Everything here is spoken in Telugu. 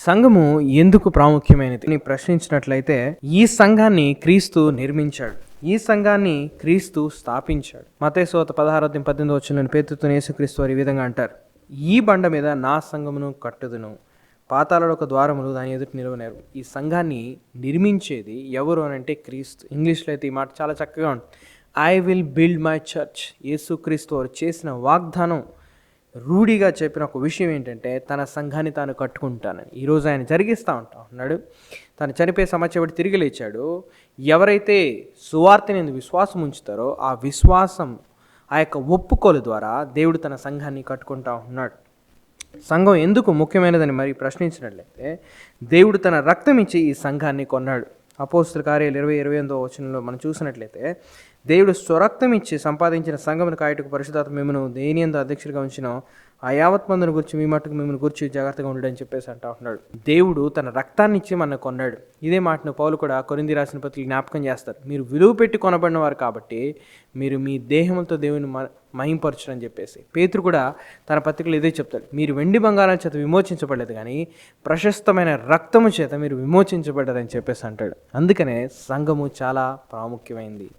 సంఘము ఎందుకు ప్రాముఖ్యమైనది అని ప్రశ్నించినట్లయితే ఈ సంఘాన్ని క్రీస్తు నిర్మించాడు. ఈ సంఘాన్ని క్రీస్తు స్థాపించాడు. మత్తయి సువార్త 16:18 పేతురుతో యేసుక్రీస్తు వారు ఈ విధంగా అంటారు, ఈ బండ మీద నా సంఘమును కట్టుదును, పాతాళాల ఒక ద్వారములు దాని ఎదుట నిలవనేరు. ఈ సంఘాన్ని నిర్మించేది ఎవరు అని అంటే క్రీస్తు. ఇంగ్లీష్లో అయితే ఈ మాట చాలా చక్కగా ఉంటుంది, I will build my church. యేసుక్రీస్తు వారు చేసిన వాగ్దానం, రూఢిగా చెప్పిన ఒక విషయం ఏంటంటే తన సంఘాన్ని తాను కట్టుకుంటానని. ఈరోజు ఆయన జరిగిస్తూ ఉన్నాడు. తను చనిపోయి సమాచారం తిరిగి లేచాడు. ఎవరైతే సువార్తని విశ్వాసం ఉంచుతారో ఆ విశ్వాసం, ఆ యొక్క ఒప్పుకోలు ద్వారా దేవుడు తన సంఘాన్ని కట్టుకుంటా ఉన్నాడు. సంఘం ఎందుకు ముఖ్యమైనదని మరి ప్రశ్నించినట్లయితే దేవుడు తన రక్తం ఇచ్చి ఈ సంఘాన్ని కొన్నాడు. అపోస్తుల కార్యాలు 20:28 మనం చూసినట్లయితే దేవుడు స్వరక్తం ఇచ్చి సంపాదించిన సంఘమును కాయటకు పరిశుద్ధాత్మ మిమ్మల్ని దేని యందు అధ్యక్షుడిగా ఉంచినో ఆ యావత్ మందుని గురించి మీ మట్టుకు మిమ్మల్ని గురించి జాగ్రత్తగా ఉండడని చెప్పేసి అంటా ఉన్నాడు. దేవుడు తన రక్తాన్ని ఇచ్చి మన కొన్నాడు. ఇదే మాటను పౌలు కూడా కొరింథీ రాసిన పత్రికలో జ్ఞాపకం చేస్తారు. మీరు విలువ పెట్టి కొనబడిన వారు కాబట్టి మీరు మీ దేహములతో దేవుని మహింపరచునని చెప్పేసి. పేతురు కూడా తన పత్రికలో ఇదే చెప్తాడు, మీరు వెండి బంగారం చేత విమోచించబడలేదు కానీ ప్రశస్తమైన రక్తము చేత మీరు విమోచించబడ్డారని చెప్పేసి అంటాడు. అందుకనే సంఘము చాలా ప్రాముఖ్యమైంది.